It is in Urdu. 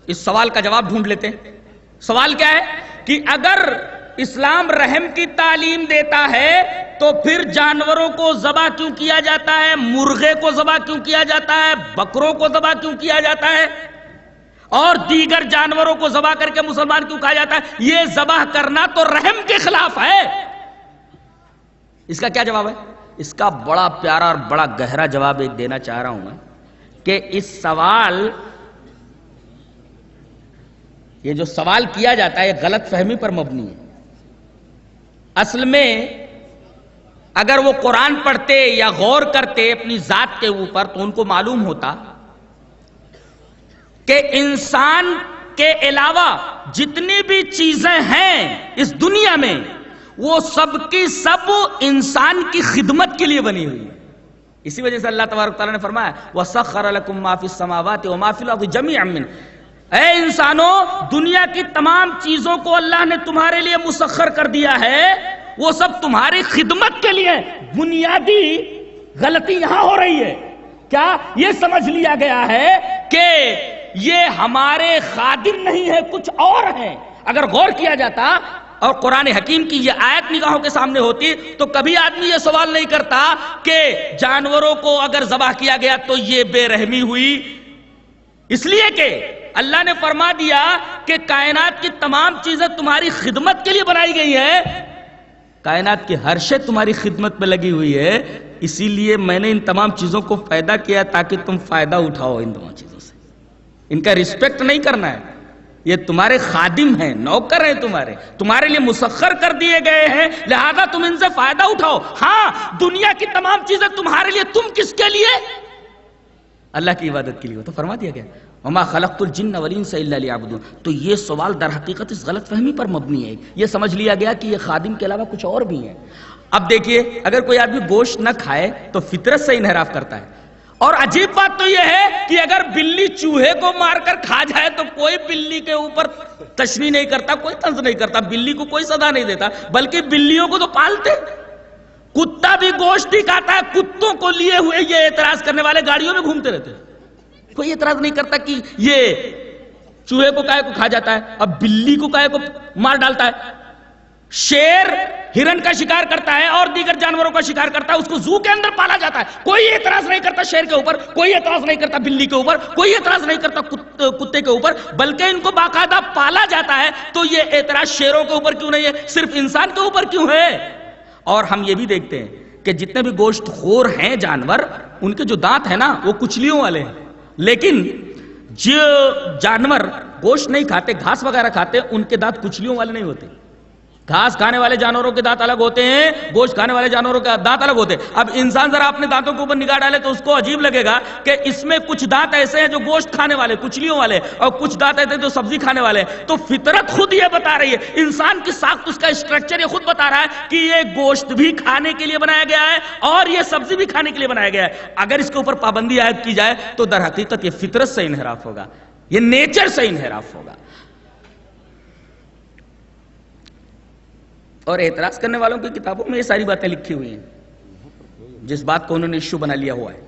اس سوال کا جواب ڈھونڈ لیتے ہیں. سوال کیا ہے کہ اگر اسلام رحم کی تعلیم دیتا ہے تو پھر جانوروں کو ذبح کیوں کیا جاتا ہے؟ مرغے کو ذبح کیوں کیا جاتا ہے؟ بکروں کو ذبح کیوں کیا جاتا ہے؟ اور دیگر جانوروں کو ذبح کر کے مسلمان کیوں کہا جاتا ہے؟ یہ ذبح کرنا تو رحم کے خلاف ہے. اس کا کیا جواب ہے؟ اس کا بڑا پیارا اور بڑا گہرا جواب ایک دینا چاہ رہا ہوں میں کہ اس سوال، یہ جو سوال کیا جاتا ہے یہ غلط فہمی پر مبنی ہے. اصل میں اگر وہ قرآن پڑھتے یا غور کرتے اپنی ذات کے اوپر تو ان کو معلوم ہوتا کہ انسان کے علاوہ جتنی بھی چیزیں ہیں اس دنیا میں وہ سب کی سب انسان کی خدمت کے لیے بنی ہوئی. اسی وجہ سے اللہ تبارک تعالیٰ نے فرمایا وَسَخَّرَ لَكُم مَّا فِي السَّمَاوَاتِ وَمَا فِي الْأَرْضِ جَمِيعًا مِّنْهُ. اے انسانوں، دنیا کی تمام چیزوں کو اللہ نے تمہارے لیے مسخر کر دیا ہے، وہ سب تمہاری خدمت کے لیے. بنیادی غلطی یہاں ہو رہی ہے. کیا یہ سمجھ لیا گیا ہے کہ یہ ہمارے خادم نہیں ہے، کچھ اور ہیں؟ اگر غور کیا جاتا اور قرآن حکیم کی یہ آیت نگاہوں کے سامنے ہوتی تو کبھی آدمی یہ سوال نہیں کرتا کہ جانوروں کو اگر ذبح کیا گیا تو یہ بے رحمی ہوئی. اس لیے کہ اللہ نے فرما دیا کہ کائنات کی تمام چیزیں تمہاری خدمت کے لیے بنائی گئی ہیں، کائنات کی ہر شے تمہاری خدمت میں لگی ہوئی ہے، اسی لیے میں نے ان تمام چیزوں کو پیدا کیا تاکہ تم فائدہ اٹھاؤ ان تمام چیزوں سے. ان کا رسپیکٹ نہیں کرنا ہے، یہ تمہارے خادم ہیں، نوکر ہیں، تمہارے لیے مسخر کر دیے گئے ہیں، لہذا تم ان سے فائدہ اٹھاؤ. ہاں، دنیا کی تمام چیزیں تمہارے لیے، تم کس کے لیے؟ اللہ کی عبادت کے لیے. تو فرما دیا گیا وَمَا خَلَقْتُ الْجِنَّ وَالْإِنسَ إِلَّا لِيَعْبُدُونَ. تو یہ سوال در حقیقت اس غلط فہمی پر مبنی ہے. یہ سمجھ لیا گیا کہ یہ خادم کے علاوہ کچھ اور بھی ہیں. اب دیکھیے، اگر کوئی آدمی گوشت نہ کھائے تو فطرت سے انحراف کرتا ہے. اور عجیب بات تو یہ ہے کہ اگر بلی چوہے کو مار کر کھا جائے تو کوئی بلی کے اوپر تشریح نہیں کرتا، کوئی طنز نہیں کرتا، بلی کو کوئی سزا نہیں دیتا، بلکہ بلیوں کو تو پالتے. کتا بھی گوشت ہی کھاتا ہے. کتوں کو لیے ہوئے یہ اعتراض کرنے والے گاڑیوں میں گھومتے رہتے ہیں. کوئی اعتراض نہیں کرتا کہ یہ چوہے کو کائے کو کھا جاتا ہے، اب بلی کو کائے کو مار ڈالتا ہے. شیر ہرن کا شکار کرتا ہے اور دیگر جانوروں کا شکار کرتا ہے، اس کو زو کے اندر پالا جاتا ہے. کوئی اعتراض نہیں کرتا شیر کے اوپر، کوئی اعتراض نہیں کرتا بلی کے اوپر، کوئی اعتراض نہیں کرتا کتے کے اوپر، بلکہ ان کو باقاعدہ پالا جاتا ہے. تو یہ اعتراض شیروں کے اوپر کیوں نہیں ہے، صرف انسان کے اوپر کیوں ہے؟ اور ہم یہ بھی دیکھتے ہیں کہ جتنے بھی گوشت خور ہیں جانور، ان کے جو دانت ہیں نا وہ کچلیوں والے ہیں. لیکن جو جانور گوشت نہیں کھاتے، گھاس وغیرہ کھاتے، ان کے دانت کچلیوں والے نہیں ہوتے. گھاس کھانے والے جانوروں کے دانت الگ ہوتے ہیں، گوشت کھانے والے جانوروں کے دانت الگ ہوتے ہیں. اب انسان ذرا اپنے دانتوں کے اوپر نگاہ ڈالے تو اس کو عجیب لگے گا کہ اس میں کچھ دانت ایسے ہیں جو گوشت کھانے والے، کچلیوں والے، اور کچھ دانت ایسے جو سبزی کھانے والے. تو فطرت خود یہ بتا رہی ہے، انسان کی ساخت، اس کا اسٹرکچر یہ خود بتا رہا ہے کہ یہ گوشت بھی کھانے کے لیے بنایا گیا ہے اور یہ سبزی بھی کھانے کے لیے بنایا گیا ہے. اگر اس کے اوپر پابندی عائد کی جائے تو در حقیقت یہ فطرت سے انحراف ہوگا، یہ نیچر سے انحراف ہوگا. اور اعتراض کرنے والوں کی کتابوں میں یہ ساری باتیں لکھی ہوئی ہیں، جس بات کو انہوں نے ایشو بنا لیا ہوا ہے.